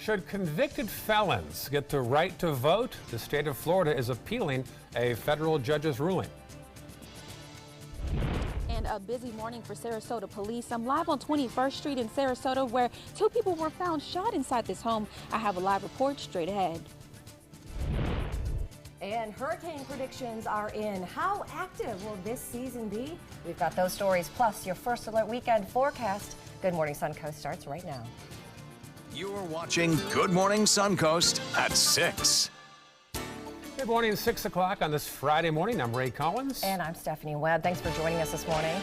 Should convicted felons get the right to vote? The state of Florida is appealing a federal judge's ruling. And a busy morning for Sarasota police. I'm live on 21st Street in Sarasota where two people were found shot inside this home. I have a live report straight ahead. And hurricane predictions are in. How active will this season be? We've got those stories plus your First Alert weekend forecast. Good Morning Suncoast starts right now. You're watching Good Morning Suncoast at 6. Good morning, 6 o'clock on this Friday morning. I'm Ray Collins. And I'm Stephanie Webb. Thanks for joining us this morning.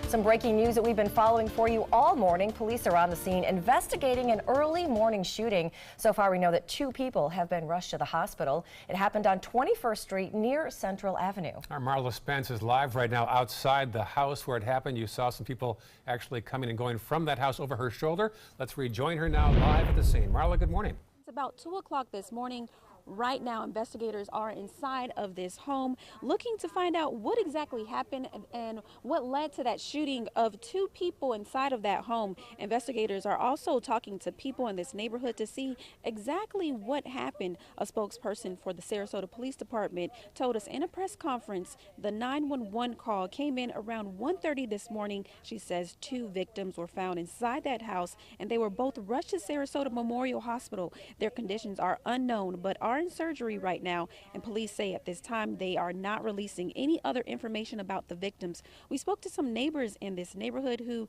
Some breaking news that we've been following for you all morning. Police are on the scene investigating an early morning shooting. So far, we know that 2 people have been rushed to the hospital. It happened on 21st Street near Central Avenue. Our Marla Spence is live right now outside the house where it happened. You saw some people actually coming and going from that house over her shoulder. Let's rejoin her now live at the scene. Marla, good morning. It's about 2 o'clock this morning. Right now, investigators are inside of this home looking to find out what exactly happened and what led to that shooting of 2 people inside of that home. Investigators are also talking to people in this neighborhood to see exactly what happened. A spokesperson for the Sarasota Police Department told us in a press conference the 911 call came in around 1:30 this morning. She says 2 victims were found inside that house and they were both rushed to Sarasota Memorial Hospital. Their conditions are unknown but are in surgery right now, and police say at this time they are not releasing any other information about the victims. We spoke to some neighbors in this neighborhood who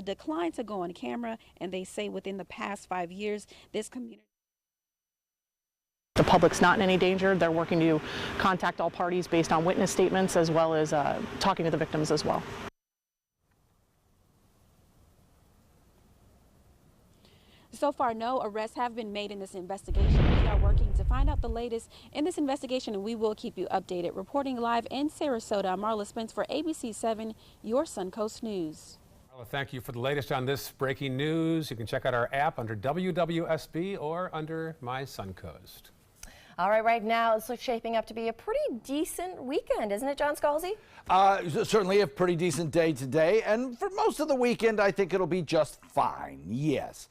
declined to go on camera, and they say within the past 5 years this community. The public's not in any danger. They're working to contact all parties based on witness statements as well as talking to the victims as well. So far, no arrests have been made in this investigation. We are working to find out the latest in this investigation, and we will keep you updated. Reporting live in Sarasota, I'm Marla Spence for ABC 7, your Suncoast News. Marla, thank you for the latest on this breaking news. You can check out our app under WWSB or under My Suncoast. All right now it's shaping up to be a pretty decent weekend, isn't it, John Scalzi? Certainly a pretty decent day today, and for most of the weekend, I think it'll be just fine, yes.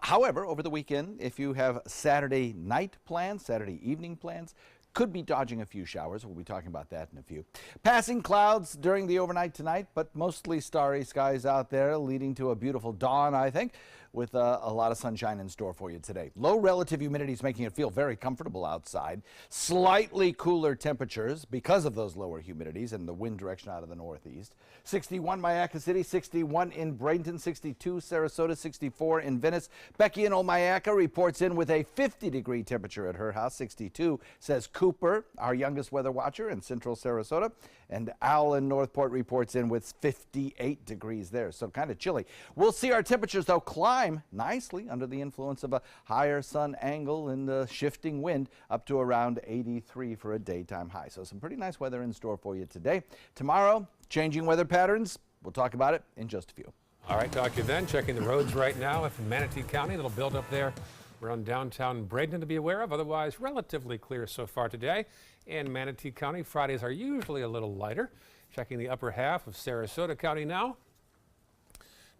However, over the weekend, if you have Saturday night plans, Saturday evening plans, could be dodging a few showers. We'll be talking about that in a few. Passing clouds during the overnight tonight, but mostly starry skies out there, leading to a beautiful dawn, I think, with a lot of sunshine in store for you today. Low relative humidity is making it feel very comfortable outside. Slightly cooler temperatures because of those lower humidities and the wind direction out of the northeast. 61 Mayaca City, 61 in Bradenton, 62 Sarasota, 64 in Venice. Becky in Omayaca reports in with a 50-degree temperature at her house. 62 says Cooper, our youngest weather watcher in central Sarasota. And Al in Northport reports in with 58 degrees there, so kind of chilly. We'll see our temperatures, though, climb nicely under the influence of a higher sun angle and the shifting wind up to around 83 for a daytime high. So some pretty nice weather in store for you today. Tomorrow, changing weather patterns. We'll talk about it in just a few. All right, talk to you then. Checking the roads right now in Manatee County. That'll build up there around downtown Bradenton to be aware of. Otherwise, relatively clear so far today. In Manatee County, Fridays are usually a little lighter. Checking the upper half of Sarasota County now.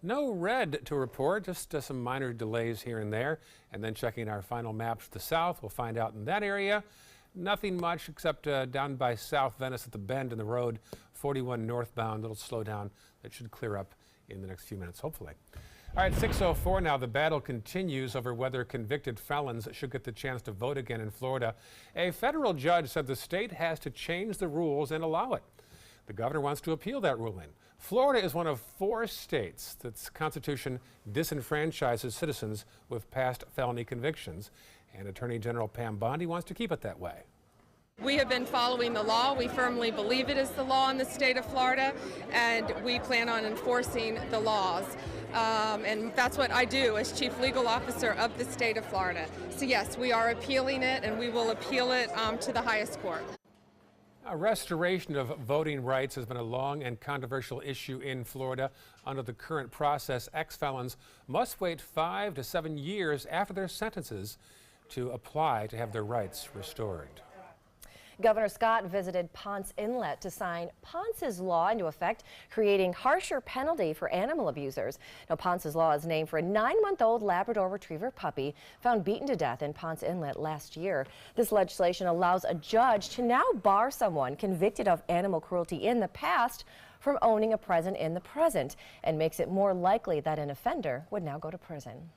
No red to report, just some minor delays here and there. And then checking our final maps to the south, we'll find out in that area. Nothing much except down by South Venice at the bend in the road, 41 northbound, little slowdown that should clear up in the next few minutes, hopefully. All right, 6:04 now. The battle continues over whether convicted felons should get the chance to vote again in Florida. A federal judge said the state has to change the rules and allow it. The governor wants to appeal that ruling. Florida is one of 4 states that's constitution disenfranchises citizens with past felony convictions, and Attorney General Pam Bondi wants to keep it that way. We have been following the law. We firmly believe it is the law in the state of Florida, and we plan on enforcing the laws. And that's what I do as Chief Legal Officer of the state of Florida. So yes, we are appealing it, and we will appeal it to the highest court. A restoration of voting rights has been a long and controversial issue in Florida. Under the current process, ex-felons must wait 5 to 7 years after their sentences to apply to have their rights restored. Governor Scott visited Ponce Inlet to sign Ponce's Law into effect, creating harsher penalty for animal abusers. Now, Ponce's Law is named for a 9-month-old Labrador Retriever puppy found beaten to death in Ponce Inlet last year. This legislation allows a judge to now bar someone convicted of animal cruelty in the past from owning a present in the present, and makes it more likely that an offender would now go to prison.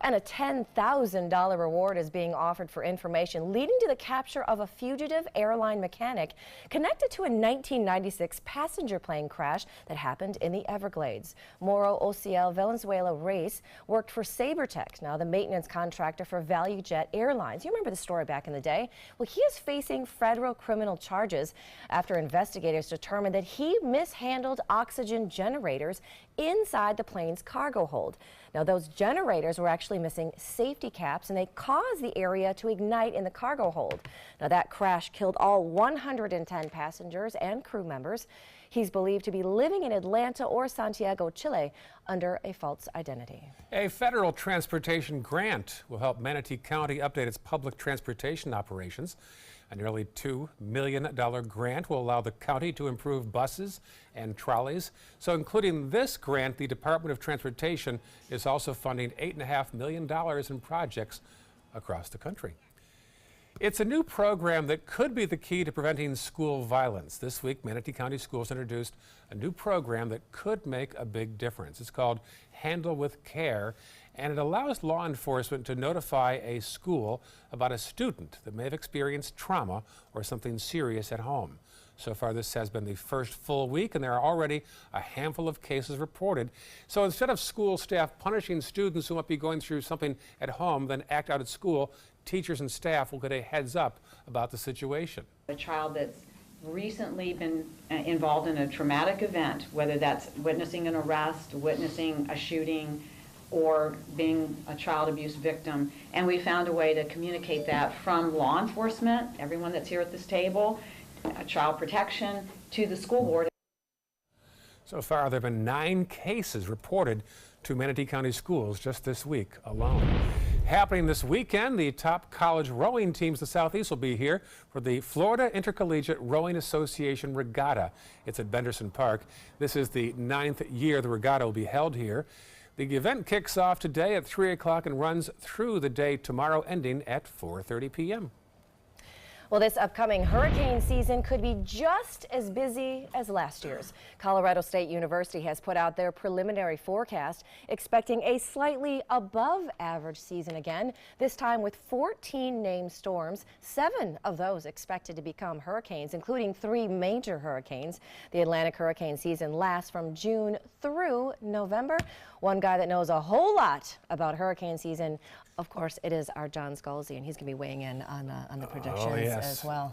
And a $10,000 reward is being offered for information leading to the capture of a fugitive airline mechanic connected to a 1996 passenger plane crash that happened in the Everglades. Moro Ociel Valenzuela Reyes worked for Sabertech, now the maintenance contractor for ValueJet Airlines. You remember the story back in the day? Well, he is facing federal criminal charges after investigators determined that he mishandled oxygen generators inside the plane's cargo hold. Now, those generators were actually missing safety caps, and they caused the area to ignite in the cargo hold. Now, that crash killed all 110 passengers and crew members. He's believed to be living in Atlanta or Santiago, Chile, under a false identity. A federal transportation grant will help Manatee County update its public transportation operations. A nearly $2 million grant will allow the county to improve buses and trolleys. So including this grant, the Department of Transportation is also funding $8.5 million in projects across the country. It's a new program that could be the key to preventing school violence. This week, Manatee County Schools introduced a new program that could make a big difference. It's called Handle with Care, and it allows law enforcement to notify a school about a student that may have experienced trauma or something serious at home. So far, this has been the first full week, and there are already a handful of cases reported. So instead of school staff punishing students who might be going through something at home, then act out at school, teachers and staff will get a heads up about the situation. A child that's recently been involved in a traumatic event, whether that's witnessing an arrest, witnessing a shooting, or being a child abuse victim, and we found a way to communicate that from law enforcement, everyone that's here at this table, child protection, to the school board. So far, there have been 9 cases reported to Manatee County schools just this week alone. Happening this weekend, the top college rowing teams in the Southeast will be here for the Florida Intercollegiate Rowing Association Regatta. It's at Benderson Park. This is the 9th year the regatta will be held here. The event kicks off today at 3 o'clock and runs through the day tomorrow, ending at 4:30 p.m. Well, this upcoming hurricane season could be just as busy as last year's. Colorado State University has put out their preliminary forecast, expecting a slightly above average season again, this time with 14 named storms, 7 of those expected to become hurricanes, including 3 major hurricanes. The Atlantic hurricane season lasts from June through November. One guy that knows a whole lot about hurricane season, of course, it is our John Scalzi, and he's going to be weighing in on the predictions as well.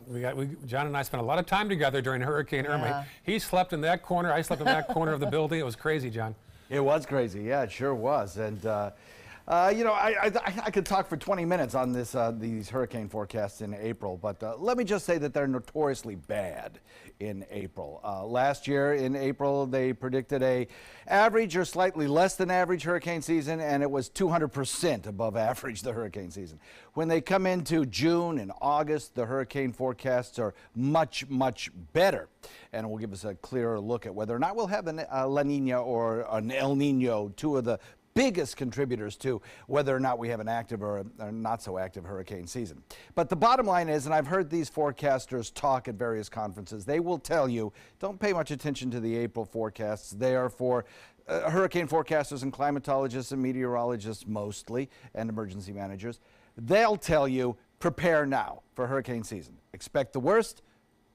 John and I spent a lot of time together during Hurricane Irma. He slept in that corner. I slept in that corner of the building. It was crazy, John. It was crazy. Yeah, it sure was. And you know, I could talk for 20 minutes on this these hurricane forecasts in April, but let me just say that they're notoriously bad in April. Last year in April, they predicted a average or slightly less than average hurricane season, and it was 200% above average the hurricane season. When they come into June and August, the hurricane forecasts are much, much better, and it will give us a clearer look at whether or not we'll have a La Nina or an El Nino, 2 of the biggest contributors to whether or not we have an active or a not so active hurricane season. But the bottom line is, and I've heard these forecasters talk at various conferences, they will tell you, don't pay much attention to the April forecasts. They are for hurricane forecasters and climatologists and meteorologists mostly, and emergency managers. They'll tell you, prepare now for hurricane season. Expect the worst,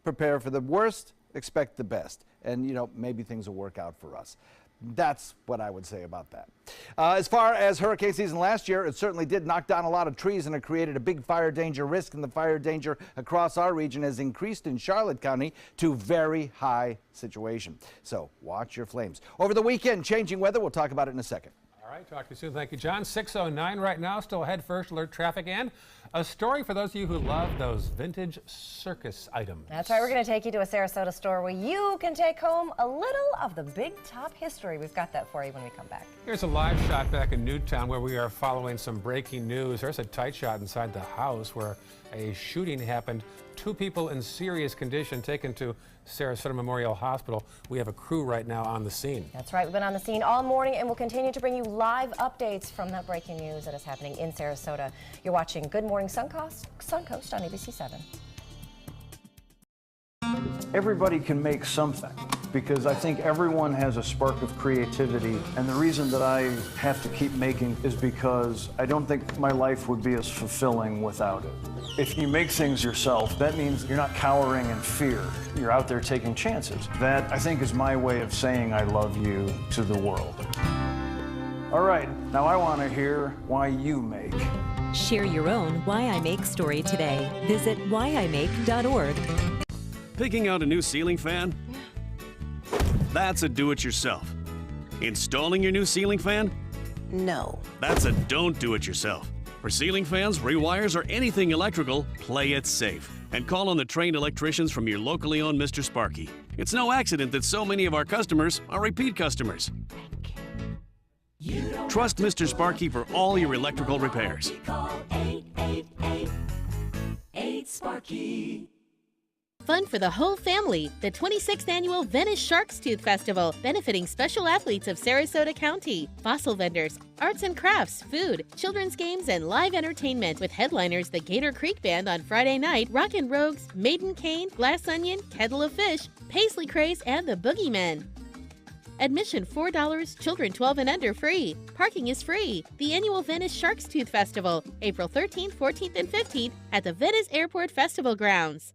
prepare for the worst, expect the best. And, you know, maybe things will work out for us. That's what I would say about that. As far as hurricane season last year, it certainly did knock down a lot of trees, and it created a big fire danger risk, and the fire danger across our region has increased in Charlotte County to very high situation. So watch your flames. Over the weekend, changing weather. We'll talk about it in a second. All right, talk to you soon. Thank you, John. 6:09 right now. Still ahead, first alert traffic and A story for those of you who love those vintage circus items. That's right. We're going to take you to a Sarasota store where you can take home a little of the Big Top history. We've got that for you when we come back. Here's a live shot back in Newtown where we are following some breaking news. There's a tight shot inside the house where a shooting happened. 2 people in serious condition taken to Sarasota Memorial Hospital. We have a crew right now on the scene. That's right. We've been on the scene all morning and we'll continue to bring you live updates from that breaking news that is happening in Sarasota. You're watching Good Morning Suncoast on ABC 7. Everybody can make something because I think everyone has a spark of creativity, and the reason that I have to keep making is because I don't think my life would be as fulfilling without it. If you make things yourself, that means you're not cowering in fear. You're out there taking chances. That, I think, is my way of saying I love you to the world. All right, now I want to hear why you make. Share your own Why I Make story today. Visit whyimake.org. Picking out a new ceiling fan? That's a do-it-yourself. Installing your new ceiling fan? No. That's a don't do-it-yourself. For ceiling fans, rewires, or anything electrical, play it safe. And call on the trained electricians from your locally owned Mr. Sparky. It's no accident that so many of our customers are repeat customers. Trust Mr. Sparky for all your electrical repairs. Call 888-8-SPARKY. Fun for the whole family, the 26th Annual Venice Shark's Tooth Festival, benefiting special athletes of Sarasota County, fossil vendors, arts and crafts, food, children's games, and live entertainment with headliners the Gator Creek Band on Friday night, Rockin' Rogues, Maiden Cane, Glass Onion, Kettle of Fish, Paisley Craze, and the Boogeymen. Admission $4, children 12 and under free. Parking is free. The annual Venice Shark's Tooth Festival, April 13th, 14th, and 15th at the Venice Airport Festival Grounds.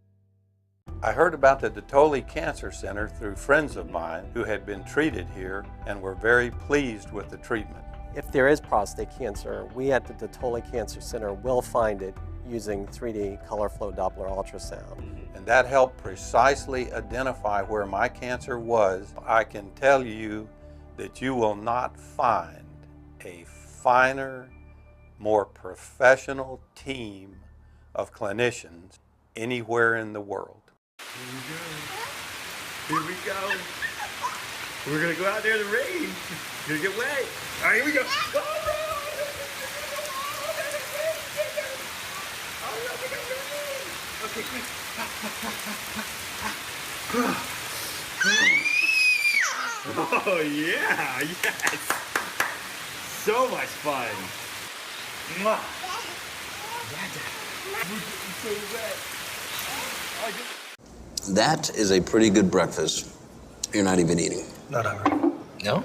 I heard about the Dotoli Cancer Center through friends of mine who had been treated here and were very pleased with the treatment. If there is prostate cancer, we at the Dotoli Cancer Center will find it using 3D color flow Doppler ultrasound. And that helped precisely identify where my cancer was. I can tell you that you will not find a finer, more professional team of clinicians anywhere in the world. Here we go. We're gonna go out there in the rain. You're gonna get wet. All right, here we go. Okay, quick. Oh yeah, yes. So much fun. Mwah. So wet. That is a pretty good breakfast. You're not even eating. Not hungry. No?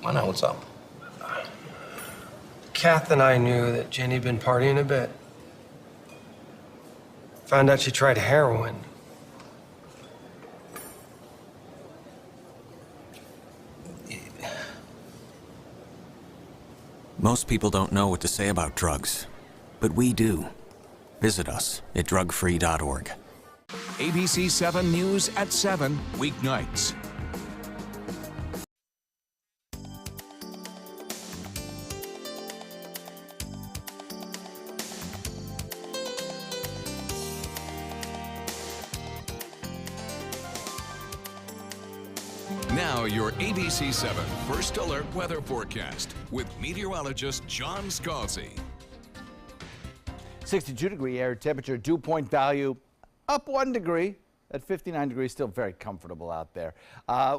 Why not? What's up? Kath and I knew that Jenny had been partying a bit. Found out she tried heroin. Most people don't know what to say about drugs, but we do. Visit us at drugfree.org. ABC 7 News at 7 weeknights. Now your ABC 7 First Alert weather forecast with meteorologist John Scalzi. 62-degree air temperature, dew point value up 1 degree at 59 degrees, still very comfortable out there.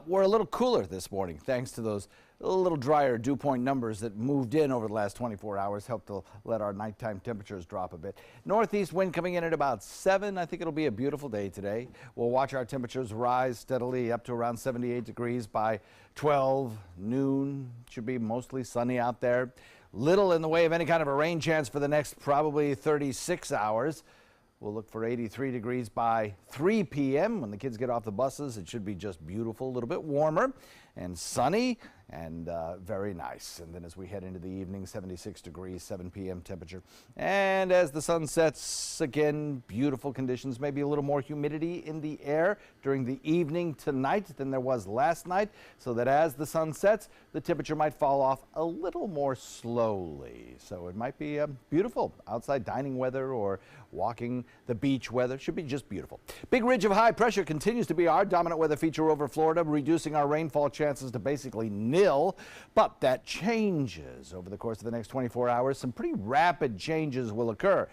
We're a little cooler this morning thanks to those little drier dew point numbers that moved in over the last 24 hours, helped to let our nighttime temperatures drop a bit. Northeast wind coming in at about 7. I think it'll be a beautiful day today. We'll watch our temperatures rise steadily up to around 78 degrees by 12 noon. Should be mostly sunny out there. Little in the way of any kind of a rain chance for the next probably 36 hours. We'll look for 83 degrees by 3 p.m. When the kids get off the buses, it should be just beautiful, a little bit warmer. and sunny and very nice. And then as we head into the evening, 76 degrees, 7 p.m. temperature. And as the sun sets, again, beautiful conditions, maybe a little more humidity in the air during the evening tonight than there was last night, so that as the sun sets, the temperature might fall off a little more slowly. So it might be beautiful outside dining weather or walking the beach weather. Should be just beautiful. Big ridge of high pressure continues to be our dominant weather feature over Florida, reducing our rainfall chances to basically nil. But that changes over the course of the next 24 hours. Some pretty rapid changes will occur.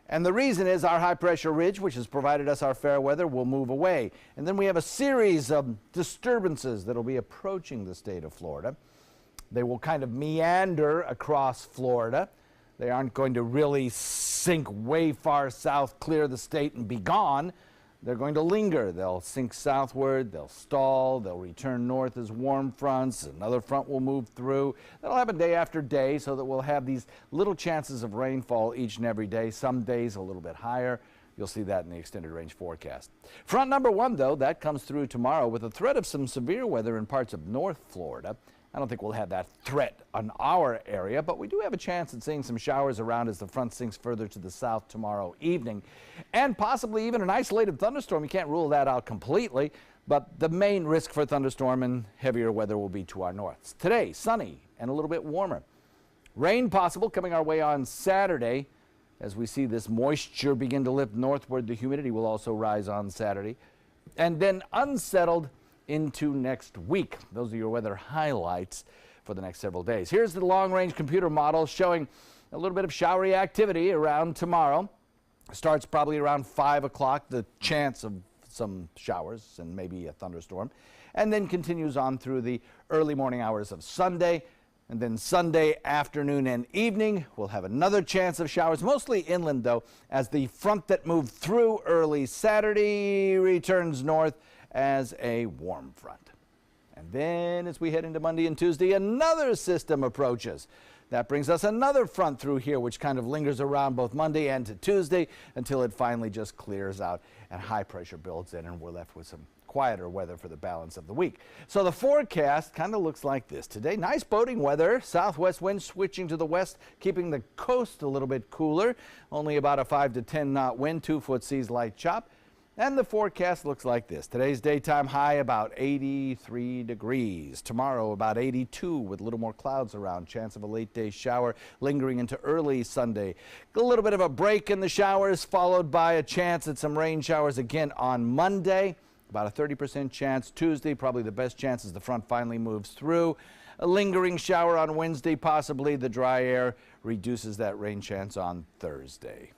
And the reason is our high pressure ridge, which has provided us our fair weather, will move away. And then we have a series of disturbances that will be approaching the state of Florida. They will kind of meander across Florida. They aren't going to really sink way far south, clear the state, and be gone. They're going to linger. They'll sink southward, they'll stall, they'll return north as warm fronts. Another front will move through. That'll happen day after day, so that we'll have these little chances of rainfall each and every day. Some days a little bit higher. You'll see that in the extended range forecast. Front number 1, though, that comes through tomorrow with a threat of some severe weather in parts of North Florida. I don't think we'll have that threat on our area, but we do have a chance at seeing some showers around as the front sinks further to the south tomorrow evening, and possibly even an isolated thunderstorm. You can't rule that out completely, but the main risk for thunderstorm and heavier weather will be to our north. Today, sunny and a little bit warmer. Rain possible coming our way on Saturday. As we see this moisture begin to lift northward, the humidity will also rise on Saturday. And then unsettled into next week. Those are your weather highlights for the next several days. Here's the long-range computer model showing a little bit of showery activity around tomorrow. Starts probably around 5 o'clock, the chance of some showers and maybe a thunderstorm, and then continues on through the early morning hours of Sunday. And then Sunday afternoon and evening, we'll have another chance of showers, mostly inland though, as the front that moved through early Saturday returns north as a warm front. And then as we head into Monday and Tuesday, another system approaches. That brings us another front through here, which kind of lingers around both Monday and to Tuesday until it finally just clears out and high pressure builds in, and we're left with some quieter weather for the balance of the week. So the forecast kind of looks like this today. Nice boating weather, southwest wind switching to the west, keeping the coast a little bit cooler. Only about a 5 to 10 knot wind, 2-foot seas, light chop. And the forecast looks like this. Today's daytime high about 83 degrees. Tomorrow about 82 with a little more clouds around. Chance of a late day shower lingering into early Sunday. A little bit of a break in the showers followed by a chance at some rain showers again on Monday. About a 30% chance. Tuesday, probably the best chance as the front finally moves through. A lingering shower on Wednesday, possibly. The dry air reduces that rain chance on Thursday.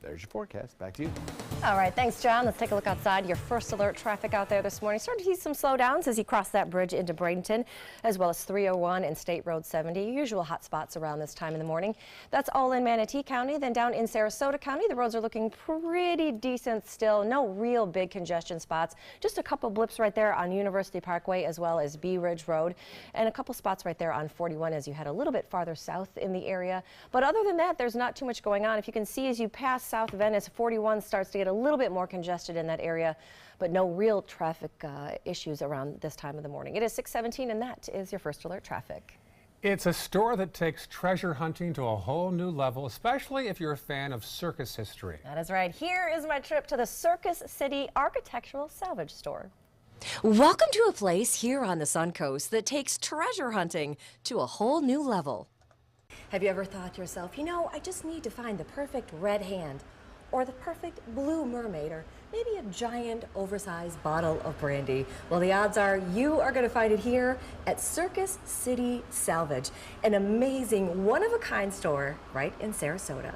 There's your forecast. Back to you. All right, thanks, John. Let's take a look outside. Your first alert traffic out there this morning. Starting to see some slowdowns as you cross that bridge into Bradenton, as well as 301 and State Road 70. Usual hot spots around this time in the morning. That's all in Manatee County. Then down in Sarasota County, the roads are looking pretty decent still. No real big congestion spots. Just a couple blips right there on University Parkway, as well as Bee Ridge Road, and a couple spots right there on 41 as you head a little bit farther south in the area. But other than that, there's not too much going on. If you can see as you pass South Venice, 41 starts to get a little bit more congested in that area, but no real traffic issues around this time of the morning. It is 6:17, and that is your first alert traffic. It's a store that takes treasure hunting to a whole new level, especially if you're a fan of circus history. That is right. Here is my trip to the Circus City Architectural Salvage Store. Welcome to a place here on the Suncoast that takes treasure hunting to a whole new level. Have you ever thought to yourself, you know, I just need to find the perfect red hand, or the perfect blue mermaid, or maybe a giant oversized bottle of brandy? Well, the odds are you are going to find it here at Circus City Salvage, an amazing one-of-a-kind store right in Sarasota.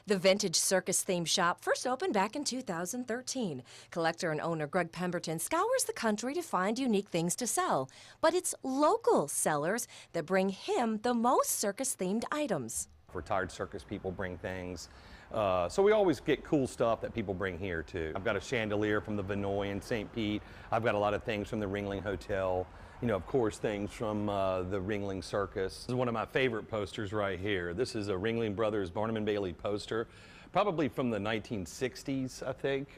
The vintage circus-themed shop first opened back in 2013. Collector and owner Greg Pemberton scours the country to find unique things to sell, but it's local sellers that bring him the most circus-themed items. Retired circus people bring things. So we always get cool stuff that people bring here too. I've got a chandelier from the Vinoy in St. Pete. I've got a lot of things from the Ringling Hotel. You know, of course, things from the Ringling Circus. This is one of my favorite posters right here. This is a Ringling Brothers Barnum and Bailey poster, probably from the 1960s, I think,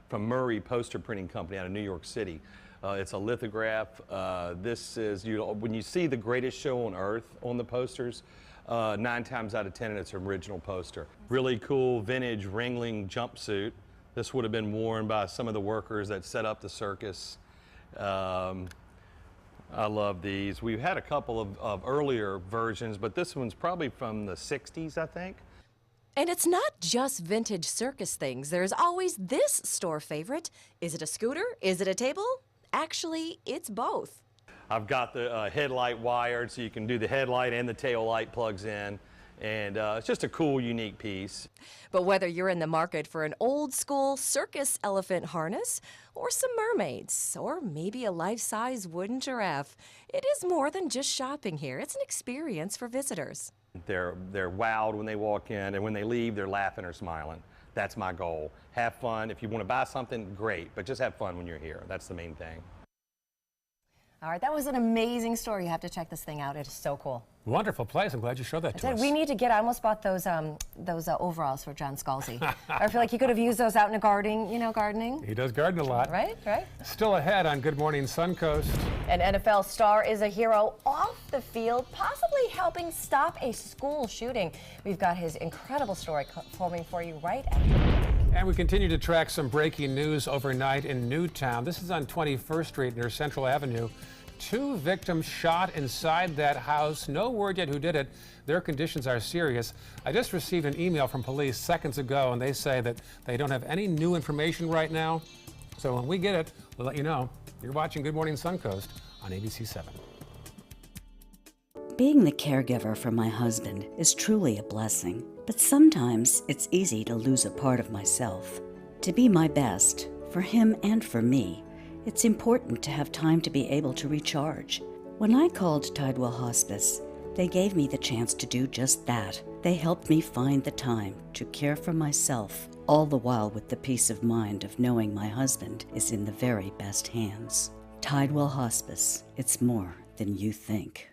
from Murray Poster Printing Company out of New York City. It's a lithograph. This is, when you see the greatest show on earth on the posters, 9 times out of 10 it's an original poster. Really cool vintage Ringling jumpsuit. This would have been worn by some of the workers that set up the circus. I love these. We've had a couple of earlier versions, but this one's probably from the 60s, I think. And it's not just vintage circus things. There's always this store favorite. Is it a scooter? Is it a table? Actually, it's both. I've got the headlight wired so you can do the headlight and the tail light plugs in. And it's just a cool, unique piece. But whether you're in the market for an old school circus elephant harness, or some mermaids, or maybe a life-size wooden giraffe, it is more than just shopping here. It's an experience for visitors. They're wowed when they walk in, and when they leave, they're laughing or smiling. That's my goal. Have fun. If you want to buy something, great, but just have fun when you're here. That's the main thing. All right, that was an amazing story. You have to check this thing out. It is so cool. Wonderful place. I'm glad you showed that to us. We need to get, I almost bought those overalls for John Scalzi. I feel like he could have used those out in a gardening, gardening. He does garden a lot. Right. Still ahead on Good Morning Suncoast. An NFL star is a hero off the field, possibly helping stop a school shooting. We've got his incredible story forming for you right after. And we continue to track some breaking news overnight in Newtown. This is on 21st Street near Central Avenue. 2 victims shot inside that house. No word yet who did it. Their conditions are serious. I just received an email from police seconds ago, and they say that they don't have any new information right now. So when we get it, we'll let you know. You're watching Good Morning Suncoast on ABC 7. Being the caregiver for my husband is truly a blessing, but sometimes it's easy to lose a part of myself. To be my best, for him and for me, it's important to have time to be able to recharge. When I called Tidewell Hospice, they gave me the chance to do just that. They helped me find the time to care for myself, all the while with the peace of mind of knowing my husband is in the very best hands. Tidewell Hospice, it's more than you think.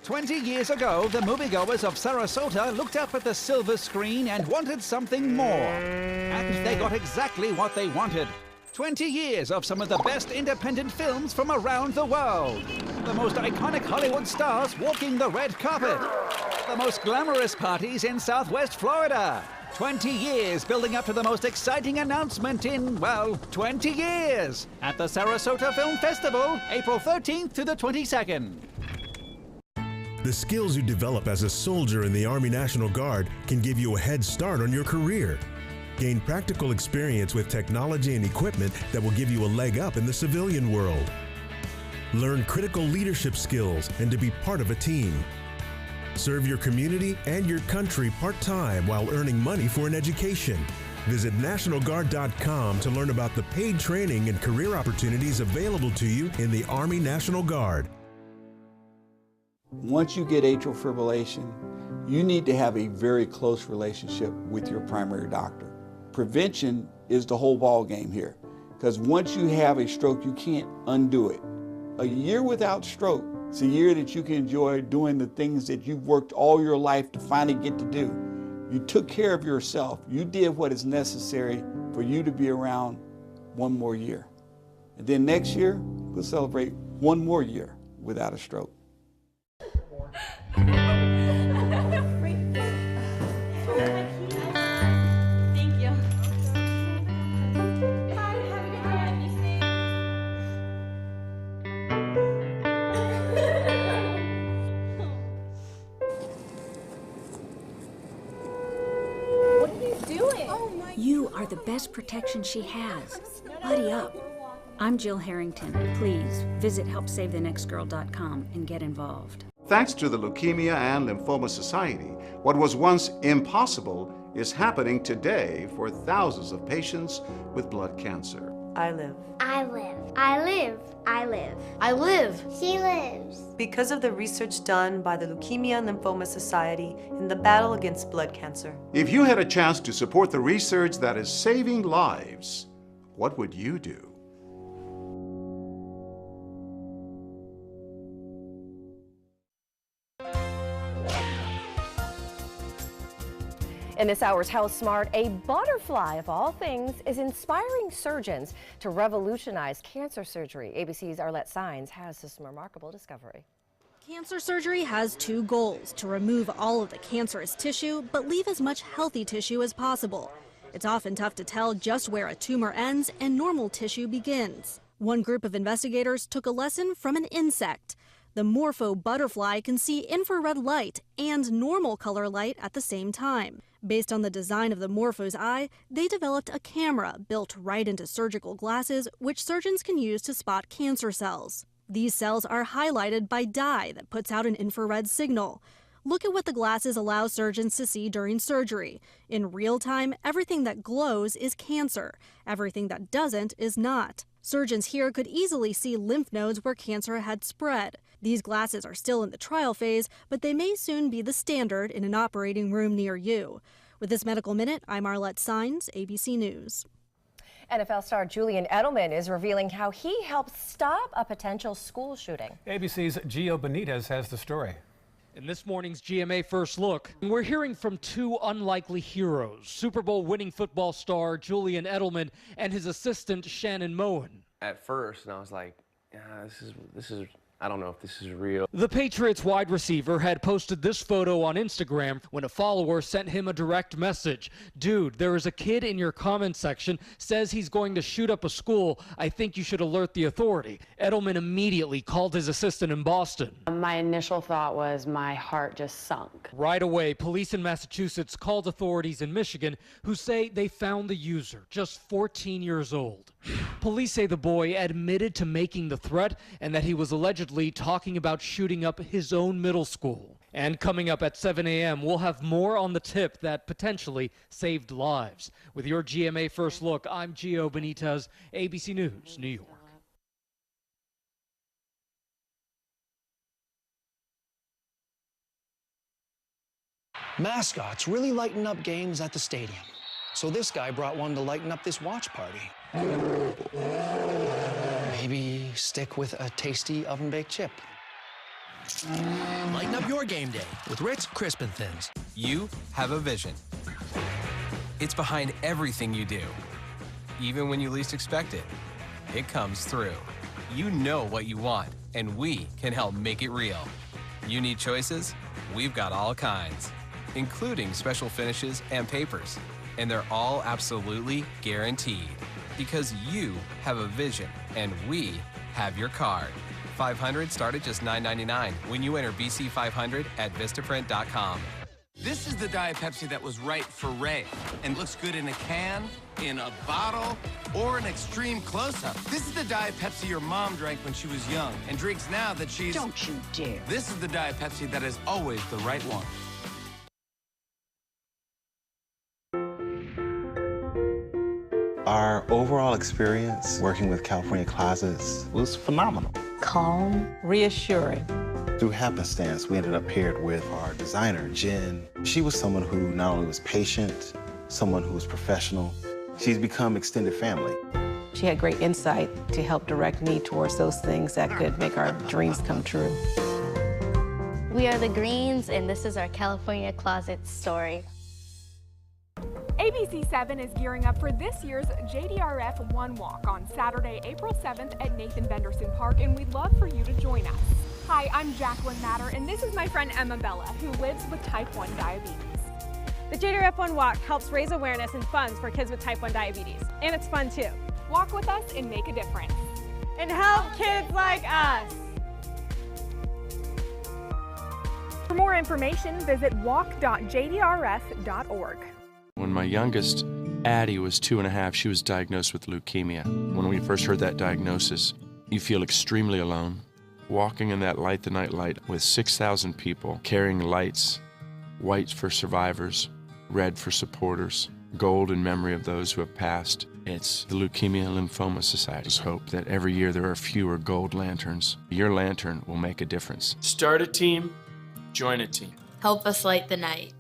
20 years ago, the moviegoers of Sarasota looked up at the silver screen and wanted something more. And they got exactly what they wanted. 20 years of some of the best independent films from around the world. The most iconic Hollywood stars walking the red carpet. The most glamorous parties in Southwest Florida. 20 years building up to the most exciting announcement in, well, 20 years. At the Sarasota Film Festival, April 13th to the 22nd. The skills you develop as a soldier in the Army National Guard can give you a head start on your career. Gain practical experience with technology and equipment that will give you a leg up in the civilian world. Learn critical leadership skills and to be part of a team. Serve your community and your country part-time while earning money for an education. Visit NationalGuard.com to learn about the paid training and career opportunities available to you in the Army National Guard. Once you get atrial fibrillation, you need to have a very close relationship with your primary doctor. Prevention is the whole ball game here, because once you have a stroke, you can't undo it. A year without stroke is a year that you can enjoy doing the things that you've worked all your life to finally get to do. You took care of yourself. You did what is necessary for you to be around one more year. And then next year, we'll celebrate one more year without a stroke. You are the best protection she has. Buddy up. I'm Jill Harrington. Please visit HelpSaveTheNextGirl.com and get involved. Thanks to the Leukemia and Lymphoma Society, what was once impossible is happening today for thousands of patients with blood cancer. I live. I live. I live. I live. I live. She lives. Because of the research done by the Leukemia and Lymphoma Society in the battle against blood cancer. If you had a chance to support the research that is saving lives, what would you do? In this hour's How Smart, a butterfly of all things is inspiring surgeons to revolutionize cancer surgery. ABC's Arlette Saenz has this remarkable discovery. Cancer surgery has two goals: to remove all of the cancerous tissue, but leave as much healthy tissue as possible. It's often tough to tell just where a tumor ends and normal tissue begins. One group of investigators took a lesson from an insect. The morpho butterfly can see infrared light and normal color light at the same time. Based on the design of the morpho's eye, they developed a camera built right into surgical glasses, which surgeons can use to spot cancer cells. These cells are highlighted by dye that puts out an infrared signal. Look at what the glasses allow surgeons to see during surgery. In real time, everything that glows is cancer. Everything that doesn't is not. Surgeons here could easily see lymph nodes where cancer had spread. These glasses are still in the trial phase, but they may soon be the standard in an operating room near you. With this Medical Minute, I'm Arlette Saenz, ABC News. NFL star Julian Edelman is revealing how he helped stop a potential school shooting. ABC's Gio Benitez has the story. In this morning's GMA First Look, we're hearing from two unlikely heroes, Super Bowl winning football star Julian Edelman and his assistant Shannon Moen. At first, and I was like, this is I don't know if this is real. The Patriots wide receiver had posted this photo on Instagram when a follower sent him a direct message. Dude, there is a kid in your comment section says he's going to shoot up a school. I think you should alert the authority. Edelman immediately called his assistant in Boston. My initial thought was my heart just sunk. Right away, police in Massachusetts called authorities in Michigan who say they found the user, just 14 years old. Police say the boy admitted to making the threat and that he was allegedly talking about shooting up his own middle school. And coming up at 7 a.m., we'll have more on the tip that potentially saved lives. With your GMA First Look, I'm Gio Benitez, ABC News, New York. Mascots really lighten up games at the stadium. So this guy brought one to lighten up this watch party. Maybe stick with a tasty oven-baked chip. Lighten up your game day with Ritz Crisp and Thins. You have a vision. It's behind everything you do. Even when you least expect it, it comes through. You know what you want, and we can help make it real. You need choices? We've got all kinds, including special finishes and papers. And they're all absolutely guaranteed. Because you have a vision, and we have your card. 500 start at just $9.99 when you enter BC 500 at Vistaprint.com. This is the Diet Pepsi that was right for Ray and looks good in a can, in a bottle, or an extreme close-up. This is the Diet Pepsi your mom drank when she was young and drinks now that she's... Don't you dare. This is the Diet Pepsi that is always the right one. Our overall experience working with California Closets was phenomenal. Calm, reassuring. Through happenstance, we ended up paired with our designer, Jen. She was someone who not only was patient, someone who was professional. She's become extended family. She had great insight to help direct me towards those things that could make our dreams come true. We are the Greens, and this is our California Closet story. ABC 7 is gearing up for this year's JDRF One Walk on Saturday, April 7th at Nathan Benderson Park, and we'd love for you to join us. Hi, I'm Jacqueline Matter, and this is my friend Emma Bella, who lives with type 1 diabetes. The JDRF One Walk helps raise awareness and funds for kids with type 1 diabetes, and it's fun too. Walk with us and make a difference. And help kids like us. For more information, visit walk.jdrf.org. When my youngest, Addie, was 2.5, she was diagnosed with leukemia. When we first heard that diagnosis, you feel extremely alone. Walking in that Light the Night light with 6,000 people carrying lights, white for survivors, red for supporters, gold in memory of those who have passed. It's the Leukemia and Lymphoma Society's hope that every year there are fewer gold lanterns. Your lantern will make a difference. Start a team, join a team. Help us light the night.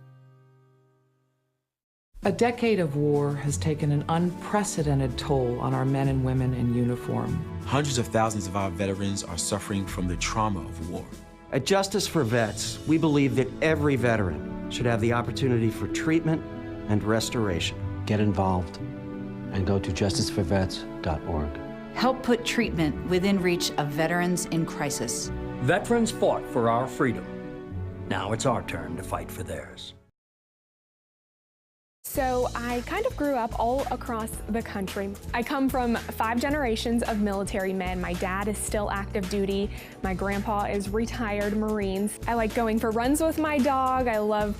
A decade of war has taken an unprecedented toll on our men and women in uniform. Hundreds of thousands of our veterans are suffering from the trauma of war. At Justice for Vets, we believe that every veteran should have the opportunity for treatment, and restoration. Get involved and go to justiceforvets.org. Help put treatment within reach of veterans in crisis. Veterans fought for our freedom. Now it's our turn to fight for theirs. So I kind of grew up all across the country. I come from 5 generations of military men. My dad is still active duty. My grandpa is retired Marines. I like going for runs with my dog. I love,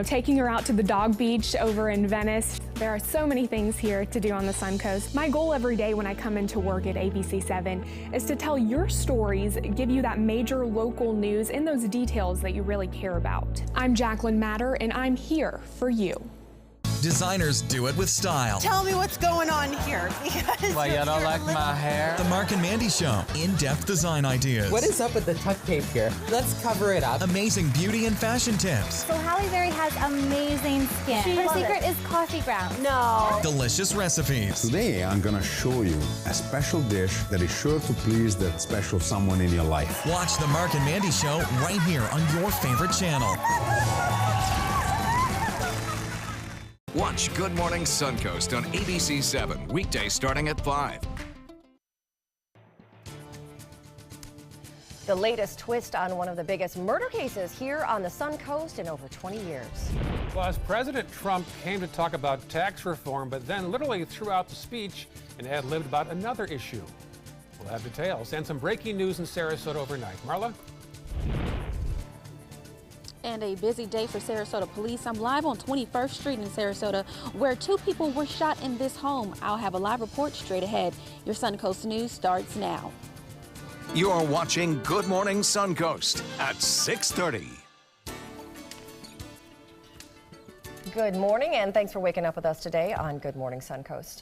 taking her out to the dog beach over in Venice. There are so many things here to do on the Suncoast. My goal every day when I come into work at ABC7 is to tell your stories, give you that major local news and those details that you really care about. I'm Jacqueline Matter, and I'm here for you. Designers do it with style. Tell me what's going on here. Why, you don't like my hair? The Mark and Mandy Show. In-depth design ideas. What is up with the tuck tape here? Let's cover it up. Amazing beauty and fashion tips. So Halle Berry has amazing skin. Her secret is coffee grounds. No. Delicious recipes. Today, I'm going to show you a special dish that is sure to please that special someone in your life. Watch the Mark and Mandy Show right here on your favorite channel. Watch Good Morning Suncoast on ABC7, weekdays starting at 5. The latest twist on one of the biggest murder cases here on the Suncoast in over 20 years. Plus, President Trump came to talk about tax reform, but then literally threw out the speech and ad-libbed about another issue. We'll have details and some breaking news in Sarasota overnight. Marla? And a busy day for Sarasota police. I'm live on 21st Street in Sarasota, where 2 people were shot in this home. I'll have a live report straight ahead. Your Suncoast News starts now. You're watching Good Morning Suncoast at 6:30. Good morning, and thanks for waking up with us today on Good Morning Suncoast.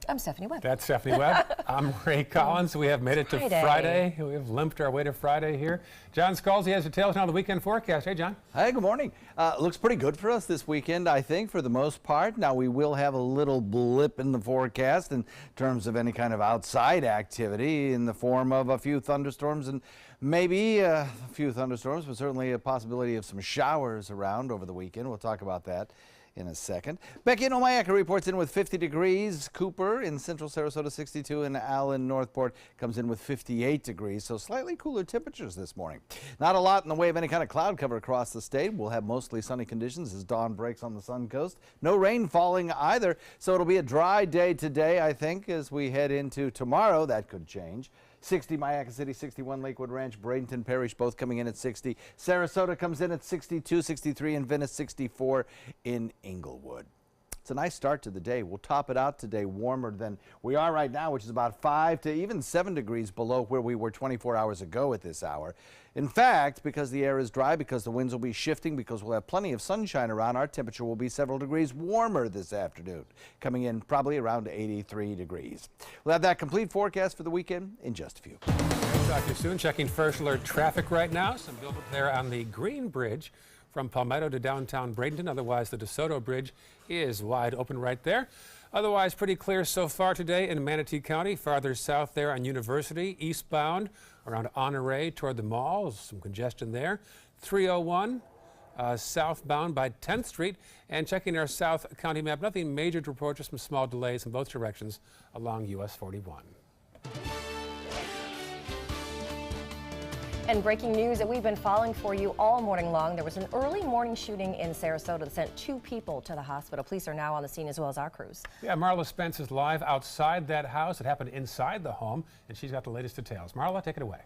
I'm Stephanie Webb. That's Stephanie Webb. I'm Ray Collins. We have made it to Friday. We have limped our way to Friday here. John Scalzi has details now on the weekend forecast. Hey, John. Hi, good morning. Looks pretty good for us this weekend, I think, for the most part. Now, we will have a little blip in the forecast in terms of any kind of outside activity in the form of a few thunderstorms and maybe a few thunderstorms, but certainly a possibility of some showers around over the weekend. We'll talk about that in a second. Becky in Omayaka reports in with 50 degrees. Cooper in central Sarasota 62, and Allen Northport comes in with 58 degrees, so slightly cooler temperatures this morning. Not a lot in the way of any kind of cloud cover across the state. We'll have mostly sunny conditions as dawn breaks on the Suncoast. No rain falling either, so it'll be a dry day today, I think, as we head into tomorrow. That could change. 60 Mayaca City, 61 Lakewood Ranch, Bradenton Parish, both coming in at 60. Sarasota comes in at 62, 63 in Venice, 64 in Inglewood. It's a nice start to the day. We'll top it out today warmer than we are right now, which is about 5 to even 7 degrees below where we were 24 hours ago at this hour. In fact, because the air is dry, because the winds will be shifting, because we'll have plenty of sunshine around, our temperature will be several degrees warmer this afternoon, coming in probably around 83 degrees. We'll have that complete forecast for the weekend in just a few. We'll talk to you soon. Checking first alert traffic right now. Some buildup there on the Green Bridge from Palmetto to downtown Bradenton. Otherwise, the DeSoto Bridge is wide open right there. Otherwise, pretty clear so far today in Manatee County. Farther south there on University, eastbound around Honore toward the mall. Some congestion there. 301 southbound by 10th Street. And checking our South County map, nothing major to report, just some small delays in both directions along US 41. And breaking news that we've been following for you all morning long. There was an early morning shooting in Sarasota that sent 2 people to the hospital. Police are now on the scene as well as our crews. Yeah, Marla Spence is live outside that house. It happened inside the home, and she's got the latest details. Marla, take it away.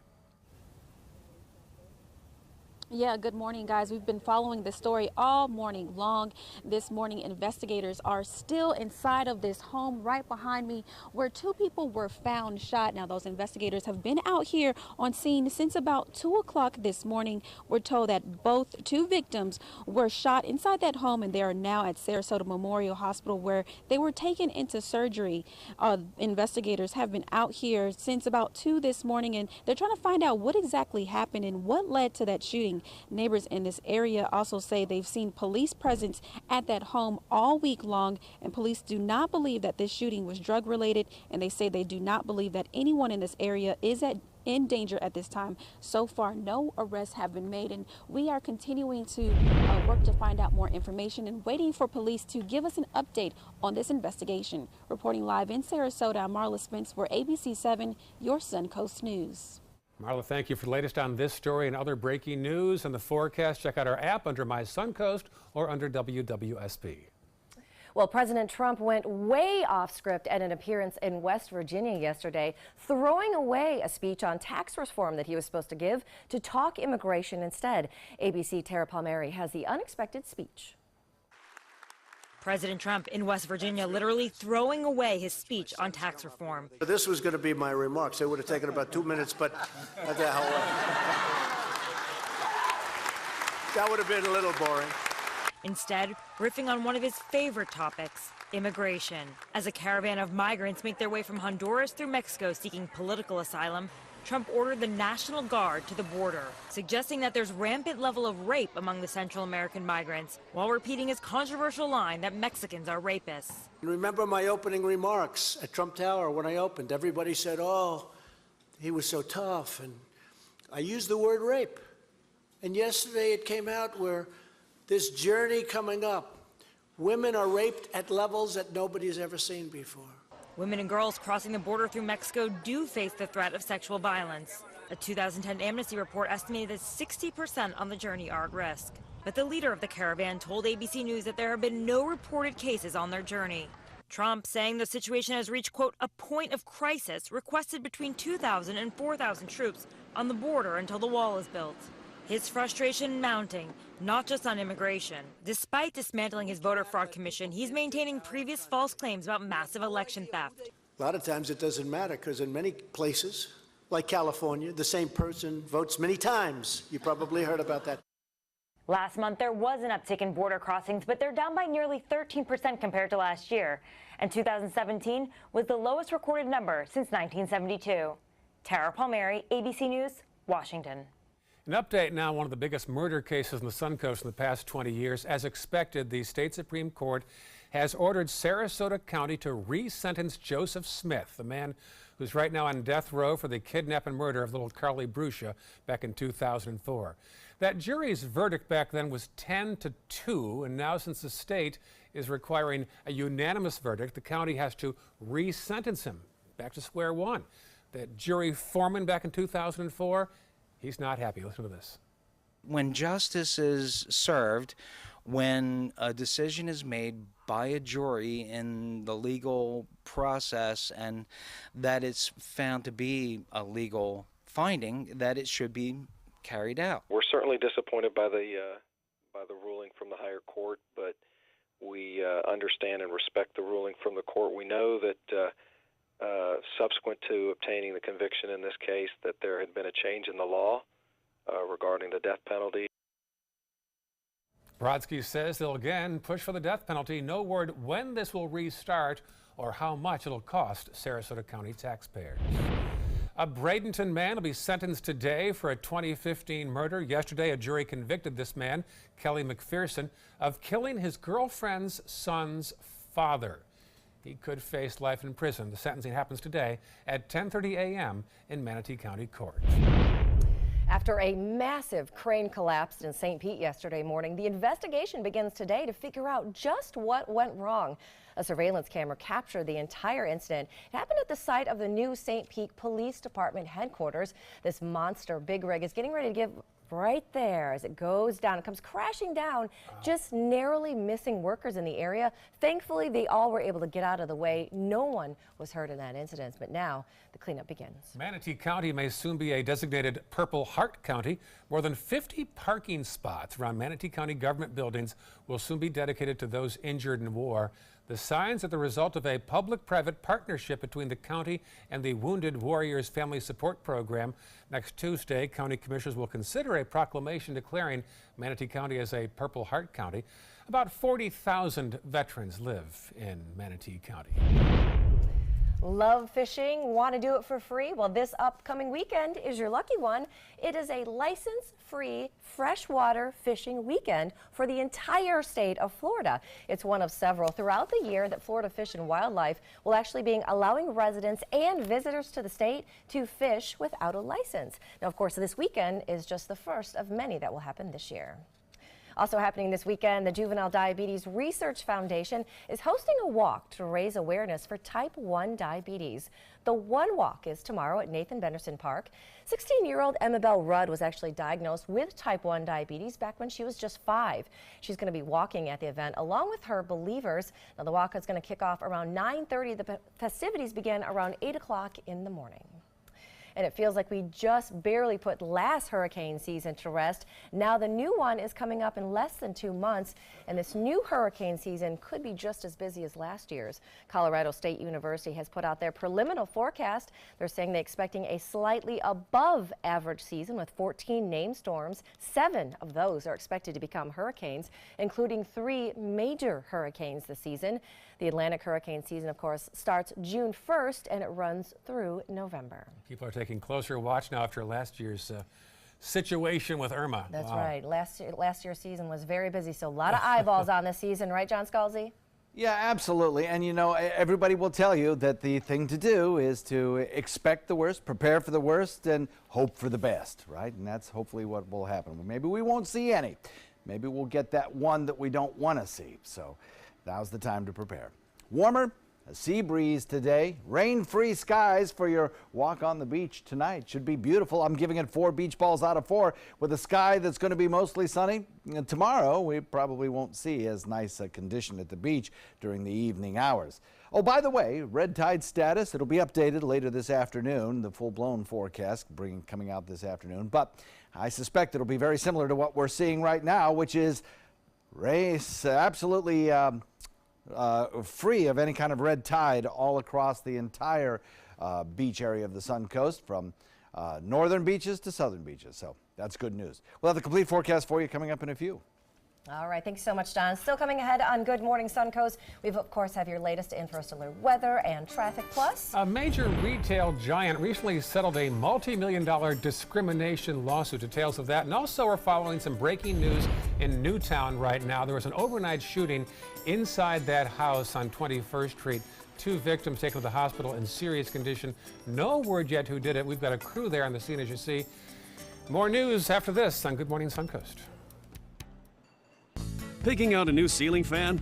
Yeah, good morning, guys. We've been following this story all morning long. This morning, investigators are still inside of this home right behind me where 2 people were found shot. Now, those investigators have been out here on scene since about 2 o'clock this morning. We're told that both 2 victims were shot inside that home, and they are now at Sarasota Memorial Hospital where they were taken into surgery. Investigators have been out here since about 2 this morning, and they're trying to find out what exactly happened and what led to that shooting. Neighbors in this area also say they've seen police presence at that home all week long, and police do not believe that this shooting was drug related, and they say they do not believe that anyone in this area is in danger at this time. So far, no arrests have been made, and we are continuing to work to find out more information and waiting for police to give us an update on this investigation. Reporting live in Sarasota, I'm Marla Spence for ABC 7, your Suncoast News. Marla, thank you for the latest on this story and other breaking news and the forecast. Check out our app under My Suncoast or under WWSP. Well, President Trump went way off script at an appearance in West Virginia yesterday, throwing away a speech on tax reform that he was supposed to give to talk immigration instead. ABC Tara Palmieri has the unexpected speech. President Trump in West Virginia literally throwing away his speech on tax reform. This was going to be my remarks. It would have taken about 2 minutes, but that would have been a little boring. Instead, riffing on one of his favorite topics, immigration. As a caravan of migrants make their way from Honduras through Mexico seeking political asylum, Trump ordered the National Guard to the border, suggesting that there's rampant level of rape among the Central American migrants, while repeating his controversial line that Mexicans are rapists. Remember my opening remarks at Trump Tower when I opened? Everybody said, oh, he was so tough. And I used the word rape. And yesterday it came out where this journey coming up, women are raped at levels that nobody's ever seen before. Women and girls crossing the border through Mexico do face the threat of sexual violence. A 2010 Amnesty report estimated that 60% on the journey are at risk. But the leader of the caravan told ABC News that there have been no reported cases on their journey. Trump, saying the situation has reached, quote, a point of crisis, requested between 2,000 and 4,000 troops on the border until the wall is built. His frustration mounting, not just on immigration. Despite dismantling his voter fraud commission, he's maintaining previous false claims about massive election theft. A lot of times it doesn't matter because in many places, like California, the same person votes many times. You probably heard about that. Last month, there was an uptick in border crossings, but they're down by nearly 13% compared to last year. And 2017 was the lowest recorded number since 1972. Tara Palmieri, ABC News, Washington. An update now, one of the biggest murder cases in the Suncoast in the past 20 years. As expected, the state Supreme Court has ordered Sarasota County to re-sentence Joseph Smith, the man who's right now on death row for the kidnap and murder of little Carly Brucia back in 2004. That jury's verdict back then was 10-2, and now since the state is requiring a unanimous verdict, the county has to re-sentence him back to square one. That jury foreman back in 2004, he's not happy. Listen to this. When justice is served, when a decision is made by a jury in the legal process and that it's found to be a legal finding, that it should be carried out. We're certainly disappointed by the ruling from the higher court, but we understand and respect the ruling from the court. We know that subsequent to obtaining the conviction in this case, that there had been a change in the law regarding the death penalty. Brodsky says they'll again push for the death penalty. No word when this will restart or how much it'll cost Sarasota County taxpayers. A Bradenton man will be sentenced today for a 2015 murder. Yesterday, a jury convicted this man, Kelly McPherson, of killing his girlfriend's son's father. He could face life in prison. The sentencing happens today at 10:30 a.m. in Manatee County Court. After a massive crane collapsed in St. Pete yesterday morning, the investigation begins today to figure out just what went wrong. A surveillance camera captured the entire incident. It happened at the site of the new St. Pete Police Department headquarters. This monster big rig is getting ready to give right there as it goes down. It comes crashing down, just narrowly missing workers in the area. Thankfully, they all were able to get out of the way. No one was hurt in that incident, but now the cleanup begins. Manatee County may soon be a designated Purple Heart County. More than 50 parking spots around Manatee County government buildings will soon be dedicated to those injured in war. The signs are the result of a public-private partnership between the county and the Wounded Warriors Family Support Program. Next Tuesday, county commissioners will consider a proclamation declaring Manatee County as a Purple Heart County. About 40,000 veterans live in Manatee County. Love fishing? Want to do it for free? Well, this upcoming weekend is your lucky one. It is a license-free freshwater fishing weekend for the entire state of Florida. It's one of several throughout the year that Florida Fish and Wildlife will actually be allowing residents and visitors to the state to fish without a license. Now, of course, this weekend is just the first of many that will happen this year. Also happening this weekend, the Juvenile Diabetes Research Foundation is hosting a walk to raise awareness for type 1 diabetes. The One Walk is tomorrow at Nathan Benderson Park. 16-year-old Emma Bell Rudd was actually diagnosed with type 1 diabetes back when she was just 5. She's going to be walking at the event along with her believers. Now, the walk is going to kick off around 9:30. The festivities begin around 8 o'clock in the morning. And it feels like we just barely put last hurricane season to rest. Now the new one is coming up in less than 2 months, and this new hurricane season could be just as busy as last year's. Colorado State University has put out their preliminary forecast. They're saying they're expecting a slightly above average season with 14 named storms. 7 of those are expected to become hurricanes, including 3 major hurricanes this season. The Atlantic hurricane season, of course, starts June 1st and it runs through November. People are taking closer watch now after last year's situation with Irma. That's wow. right. Last year's season was very busy, so a lot of eyeballs on this season, right, John Scalzi? Yeah, absolutely. And you know, everybody will tell you that the thing to do is to expect the worst, prepare for the worst, and hope for the best, right? And that's hopefully what will happen. Maybe we won't see any. Maybe we'll get that one that we don't want to see. So now's the time to prepare. Warmer, a sea breeze today, rain-free skies for your walk on the beach tonight. Should be beautiful. I'm giving it 4 beach balls out of 4 with a sky that's going to be mostly sunny. And tomorrow, we probably won't see as nice a condition at the beach during the evening hours. Oh, by the way, red tide status, it'll be updated later this afternoon, the full-blown forecast coming out this afternoon. But I suspect it'll be very similar to what we're seeing right now, which is absolutely free of any kind of red tide all across the entire beach area of the Sun Coast, from northern beaches to southern beaches. So that's good news. We'll have the complete forecast for you coming up in a few. All right, thanks so much, Don. Still coming ahead on Good Morning Suncoast, we of course have your latest in-first alert weather and traffic plus. A major retail giant recently settled a multi-million-dollar discrimination lawsuit. Details of that, and also we're following some breaking news in Newtown right now. There was an overnight shooting inside that house on 21st Street. 2 victims taken to the hospital in serious condition. No word yet who did it. We've got a crew there on the scene, as you see. More news after this on Good Morning Suncoast. Picking out a new ceiling fan?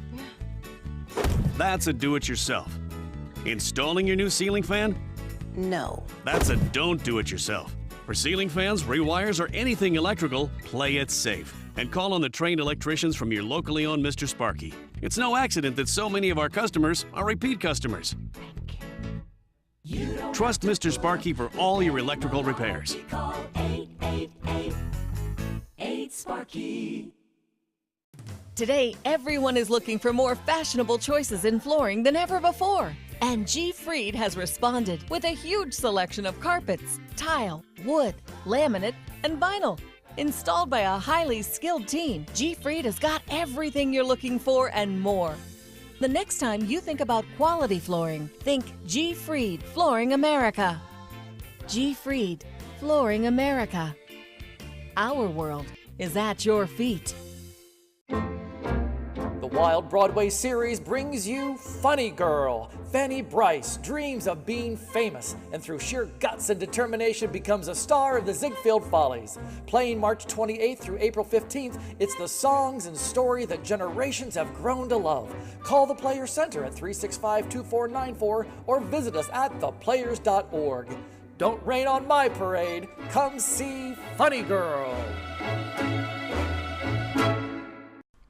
That's a do-it-yourself. Installing your new ceiling fan? No. That's a don't do-it-yourself. For ceiling fans, rewires, or anything electrical, play it safe. And call on the trained electricians from your locally owned Mr. Sparky. It's no accident that so many of our customers are repeat customers. Trust Mr. Sparky for all your electrical repairs. Call 888-8-SPARKY. Today, everyone is looking for more fashionable choices in flooring than ever before. And G. Fried has responded with a huge selection of carpets, tile, wood, laminate, and vinyl. Installed by a highly skilled team, G. Fried has got everything you're looking for and more. The next time you think about quality flooring, think G. Fried Flooring America. G. Fried Flooring America. Our world is at your feet. The Wild Broadway series brings you Funny Girl. Fanny Bryce dreams of being famous and through sheer guts and determination becomes a star of the Ziegfeld Follies. Playing March 28th through April 15th, it's the songs and story that generations have grown to love. Call the Players Center at 365-2494 or visit us at theplayers.org. Don't rain on my parade. Come see Funny Girl.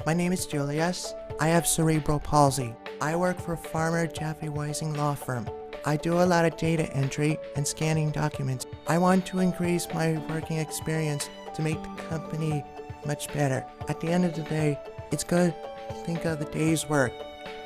My name is Julius. I have cerebral palsy. I work for Farmer Jeffrey Weising Law Firm. I do a lot of data entry and scanning documents. I want to increase my working experience to make the company much better. At the end of the day, it's good to think of the day's work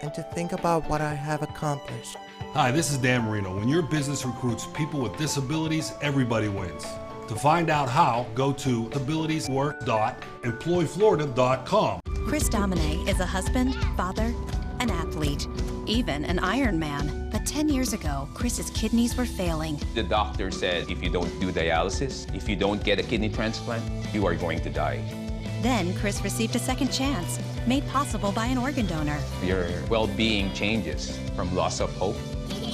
and to think about what I have accomplished. Hi, this is Dan Marino. When your business recruits people with disabilities, everybody wins. To find out how, go to abilitieswork.employflorida.com. Chris Domine is a husband, father, an athlete, even an Ironman. But 10 years ago, Chris's kidneys were failing. The doctor said if you don't do dialysis, if you don't get a kidney transplant, you are going to die. Then Chris received a second chance, made possible by an organ donor. Your well-being changes from loss of hope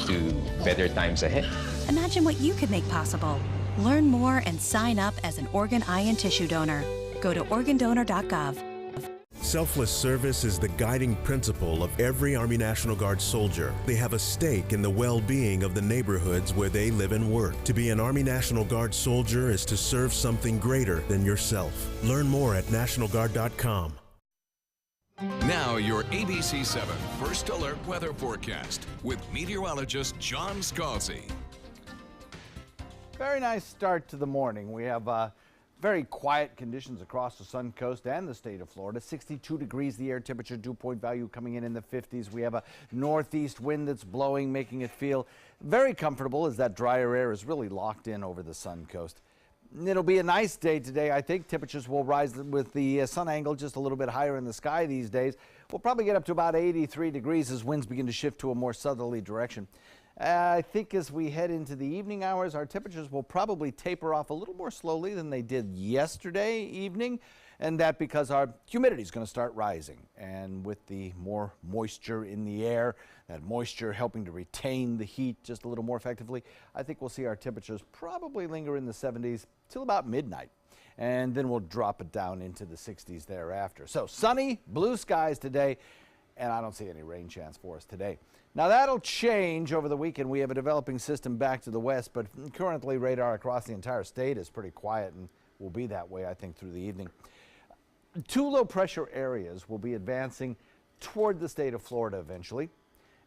to better times ahead. Imagine what you could make possible. Learn more and sign up as an organ, eye, and tissue donor. Go to organdonor.gov. Selfless service is the guiding principle of every Army National Guard soldier. They have a stake in the well-being of the neighborhoods where they live and work. To be an Army National Guard soldier is to serve something greater than yourself. Learn more at nationalguard.com. Now your ABC 7 First Alert Weather Forecast with meteorologist John Scalzi. Very nice start to the morning. We have very quiet conditions across the Sun Coast and the state of Florida. 62 degrees the air temperature, dew point value coming in the 50s. We have a northeast wind that's blowing, making it feel very comfortable as that drier air is really locked in over the Sun Coast. It'll be a nice day today. I think temperatures will rise with the sun angle just a little bit higher in the sky these days. We'll probably get up to about 83 degrees as winds begin to shift to a more southerly direction. I think as we head into the evening hours, our temperatures will probably taper off a little more slowly than they did yesterday evening, and that because our humidity is going to start rising. And with the more moisture in the air, that moisture helping to retain the heat just a little more effectively, I think we'll see our temperatures probably linger in the 70s till about midnight. And then we'll drop it down into the 60s thereafter. So sunny, blue skies today, and I don't see any rain chance for us today. Now that'll change over the weekend. We have a developing system back to the west, but currently radar across the entire state is pretty quiet and will be that way, I think, through the evening. Two low pressure areas will be advancing toward the state of Florida eventually,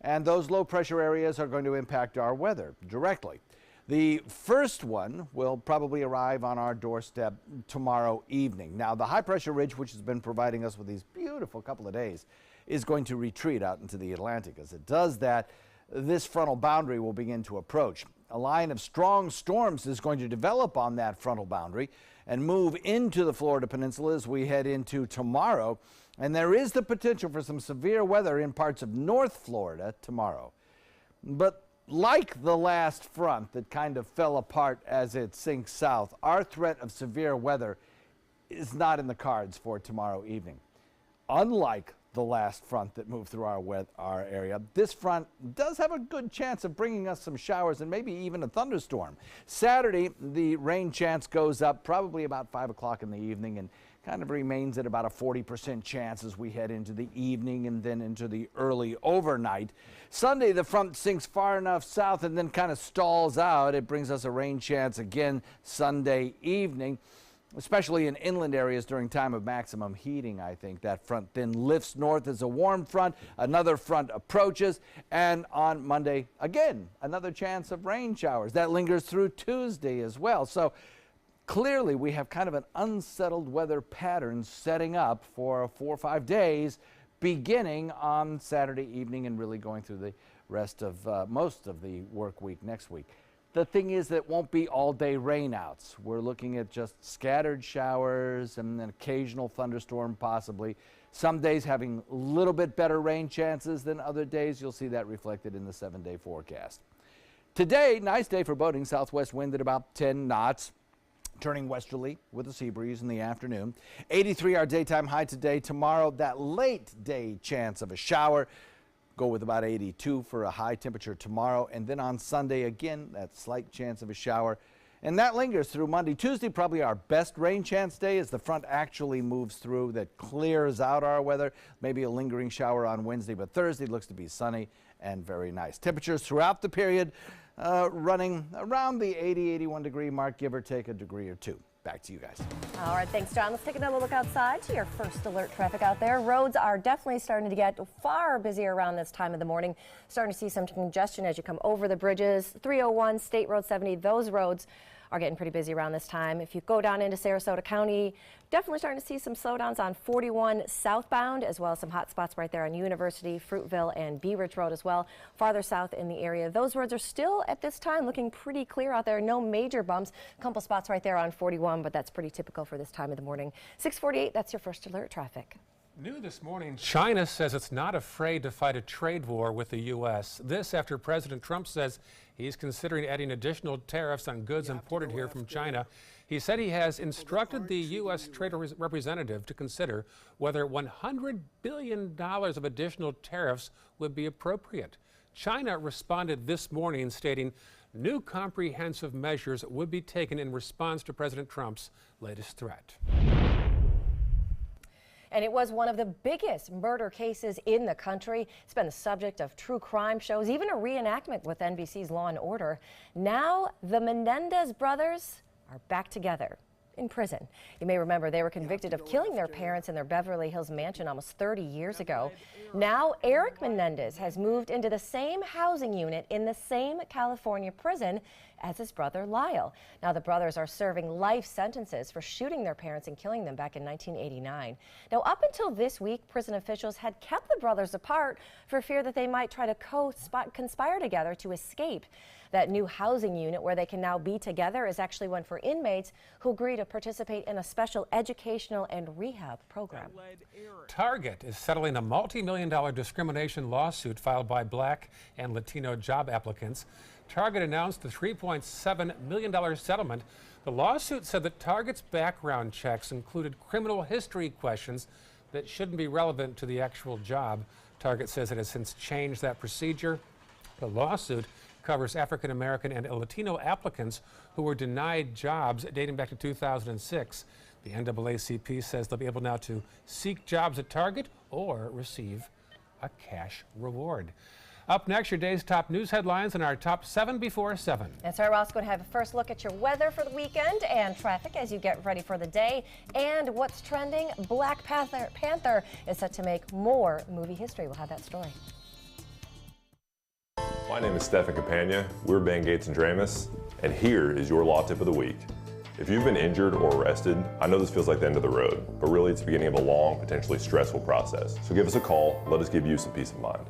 and those low pressure areas are going to impact our weather directly. The first one will probably arrive on our doorstep tomorrow evening. Now, the high pressure ridge, which has been providing us with these beautiful couple of days, is going to retreat out into the Atlantic. As it does that, this frontal boundary will begin to approach. A line of strong storms is going to develop on that frontal boundary and move into the Florida Peninsula as we head into tomorrow. And there is the potential for some severe weather in parts of North Florida tomorrow. But like the last front that kind of fell apart as it sinks south, our threat of severe weather is not in the cards for tomorrow evening. Unlike the last front that moved through our area, this front does have a good chance of bringing us some showers and maybe even a thunderstorm. Saturday, the rain chance goes up probably about 5 o'clock in the evening and kind of remains at about a 40% chance as we head into the evening and then into the early overnight. Sunday, the front sinks far enough south and then kind of stalls out. It brings us a rain chance again Sunday evening, especially in inland areas during time of maximum heating. I think that front then lifts north as a warm front. Another front approaches, and on Monday, again, another chance of rain showers. That lingers through Tuesday as well. So clearly, we have kind of an unsettled weather pattern setting up for 4 or 5 days, beginning on Saturday evening and really going through the rest of most of the work week next week. The thing is that it won't be all-day rainouts. We're looking at just scattered showers and an occasional thunderstorm possibly. Some days having a little bit better rain chances than other days. You'll see that reflected in the 7-day forecast. Today, nice day for boating. Southwest wind at about 10 knots. Turning westerly with a sea breeze in the afternoon. 83 our daytime high today. Tomorrow, that late day chance of a shower. Go with about 82 for a high temperature tomorrow. And then on Sunday, again, that slight chance of a shower. And that lingers through Monday. Tuesday, probably our best rain chance day as the front actually moves through. That clears out our weather. Maybe a lingering shower on Wednesday, but Thursday looks to be sunny and very nice. Temperatures throughout the period running around the 80-81 degree mark, give or take a degree or two. Back to you guys. All right, thanks, John. Let's take another look outside to your first alert traffic out there. Roads are definitely starting to get far busier around this time of the morning. Starting to see some congestion as you come over the bridges. 301, State Road 70, those roads are getting pretty busy around this time. If you go down into Sarasota County, definitely starting to see some slowdowns on 41 southbound, as well as some hot spots right there on University, Fruitville, and Bee Ridge Road as well. Farther south in the area, those roads are still at this time looking pretty clear out there. No major bumps. A couple spots right there on 41, but that's pretty typical for this time of the morning. 6:48, that's your first alert traffic. New this morning, China says it's not afraid to fight a trade war with the U.S. This after President Trump says he's considering adding additional tariffs on goods imported here from China. He said he has instructed the U.S. Trade Representative to consider whether $100 billion of additional tariffs would be appropriate. China responded this morning stating new comprehensive measures would be taken in response to President Trump's latest threat. And it was one of the biggest murder cases in the country. It's been the subject of true crime shows, even a reenactment with NBC's Law and Order. Now the Menendez brothers are back together in prison. You may remember they were convicted of killing their parents in their Beverly Hills mansion almost 30 years ago. Now Eric Menendez has moved into the same housing unit in the same California prison as his brother Lyle. Now the brothers are serving life sentences for shooting their parents and killing them back in 1989. Now up until this week, prison officials had kept the brothers apart for fear that they might try to conspire together to escape. That new housing unit where they can now be together is actually one for inmates who agree to participate in a special educational and rehab program. Target is settling a multi-million-dollar discrimination lawsuit filed by Black and Latino job applicants. Target announced the $3.7 million settlement. The lawsuit said that Target's background checks included criminal history questions that shouldn't be relevant to the actual job. Target says it has since changed that procedure. The lawsuit covers African American and Latino applicants who were denied jobs dating back to 2006. The NAACP says they'll be able now to seek jobs at Target or receive a cash reward. Up next, your day's top news headlines and our top 7 before 7. That's right, we're also going to have a first look at your weather for the weekend and traffic as you get ready for the day. And what's trending? Black Panther is set to make more movie history. We'll have that story. My name is Stefan Campagna. We're Ben Gates and Dramus, and here is your law tip of the week. If you've been injured or arrested, I know this feels like the end of the road, but really it's the beginning of a long, potentially stressful process. So give us a call. Let us give you some peace of mind.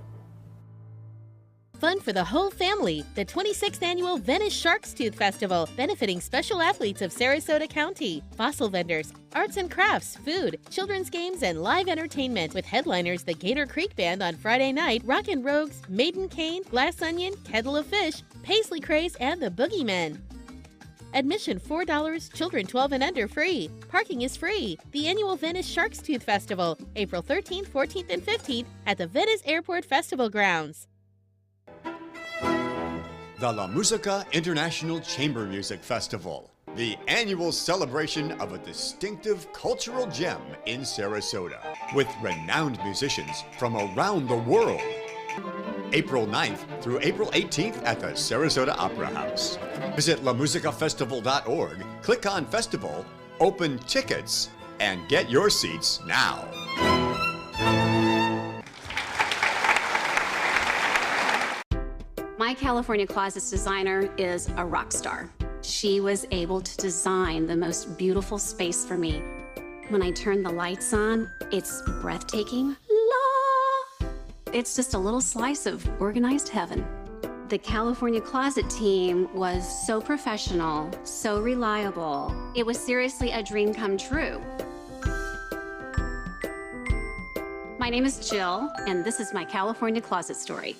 Fun for the whole family, the 26th Annual Venice Shark's Tooth Festival, benefiting special athletes of Sarasota County, fossil vendors, arts and crafts, food, children's games, and live entertainment with headliners the Gator Creek Band on Friday night, Rockin' Rogues, Maiden Cane, Glass Onion, Kettle of Fish, Paisley Craze, and the Boogeymen. Admission $4, children 12 and under free. Parking is free. The annual Venice Shark's Tooth Festival, April 13th, 14th, and 15th at the Venice Airport Festival Grounds. The La Musica International Chamber Music Festival, the annual celebration of a distinctive cultural gem in Sarasota, with renowned musicians from around the world. April 9th through April 18th at the Sarasota Opera House. Visit lamusicafestival.org, click on Festival, open tickets, and get your seats now. My California Closets designer is a rock star. She was able to design the most beautiful space for me. When I turn the lights on, it's breathtaking. It's just a little slice of organized heaven. The California Closet team was so professional, so reliable. It was seriously a dream come true. My name is Jill, and this is my California Closet story.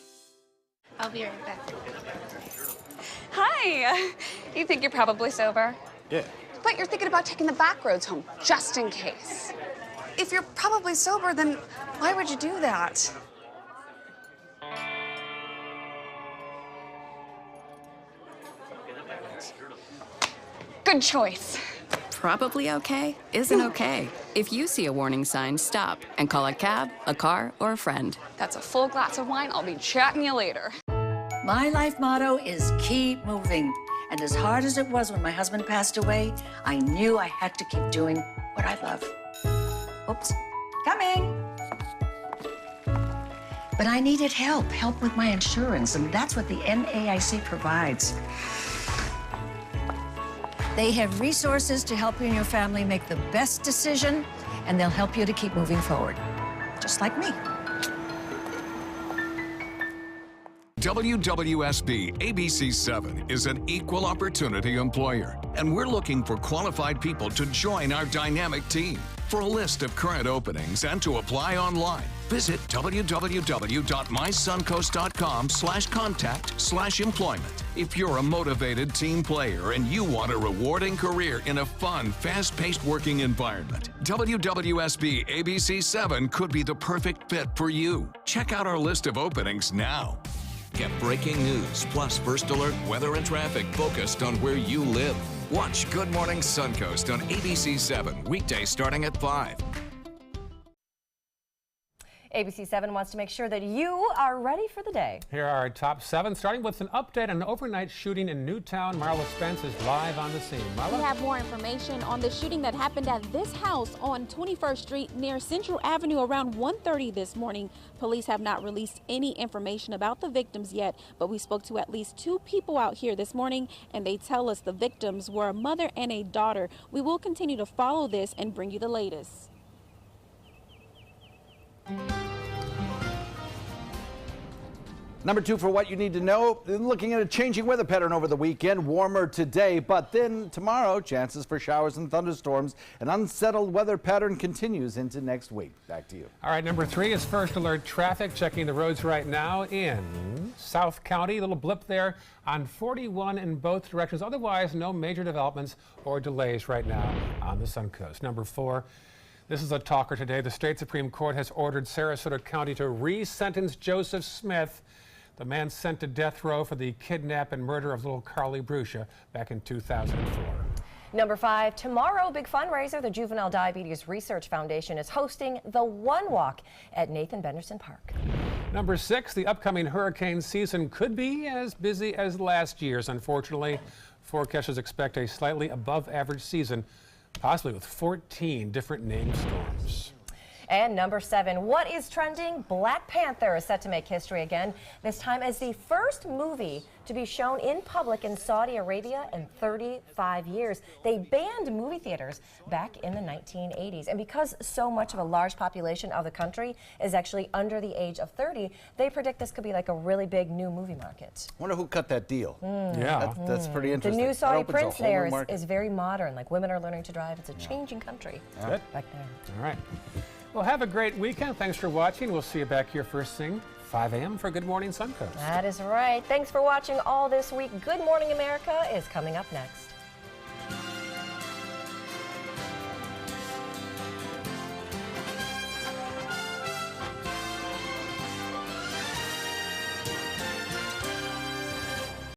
I'll be right back. Hi! You think you're probably sober? Yeah. But you're thinking about taking the back roads home, just in case. If you're probably sober, then why would you do that? Good choice. Probably okay isn't okay. If you see a warning sign, stop and call a cab, a car, or a friend. That's a full glass of wine. I'll be chatting you later. My life motto is keep moving. And as hard as it was when my husband passed away, I knew I had to keep doing what I love. Oops, coming. But I needed help with my insurance, and that's what the NAIC provides. They have resources to help you and your family make the best decision, and they'll help you to keep moving forward, just like me. WWSB ABC 7 is an equal opportunity employer, and we're looking for qualified people to join our dynamic team. For a list of current openings and to apply online, visit www.mysuncoast.com/contact/employment. If you're a motivated team player and you want a rewarding career in a fun, fast-paced working environment, WWSB ABC 7 could be the perfect fit for you. Check out our list of openings now. Get breaking news, plus first alert weather and traffic focused on where you live. Watch Good Morning Suncoast on ABC 7, weekdays starting at 5. ABC 7 wants to make sure that you are ready for the day. Here are our top 7, starting with an update on an overnight shooting in Newtown. Marla Spence is live on the scene. Marla? We have more information on the shooting that happened at this house on 21st Street near Central Avenue around 1:30 this morning. Police have not released any information about the victims yet, but we spoke to at least 2 people out here this morning, and they tell us the victims were a mother and a daughter. We will continue to follow this and bring you the latest. Number 2 for what you need to know, looking at a changing weather pattern over the weekend. Warmer today, but then tomorrow, chances for showers and thunderstorms. An unsettled weather pattern continues into next week. Back to you. All right, number 3 is first alert traffic. Checking the roads right now in South County. A little blip there on 41 in both directions. Otherwise, no major developments or delays right now on the Suncoast. Number 4. This is a talker today. The state Supreme Court has ordered Sarasota County to re-sentence Joseph Smith, the man sent to death row for the kidnap and murder of little Carly Bruscia back in 2004. Number 5, tomorrow, big fundraiser. The Juvenile Diabetes Research Foundation is hosting the One Walk at Nathan Benderson Park. Number 6, the upcoming hurricane season could be as busy as last year's. Unfortunately, forecasters expect a slightly above average season, possibly with 14 different named storms. And number 7, what is trending? Black Panther is set to make history again, this time as the first movie to be shown in public in Saudi Arabia in 35 years. They banned movie theaters back in the 1980s. And because so much of a large population of the country is actually under the age of 30, they predict this could be like a really big new movie market. I wonder who cut that deal. Yeah. That's pretty interesting. The new Saudi prince there market. is very modern. Like, women are learning to drive. It's a changing country Good. back there. All right. Well, have a great weekend. Thanks for watching. We'll see you back here first thing, 5 a.m. for Good Morning Suncoast. That is right. Thanks for watching all this week. Good Morning America is coming up next.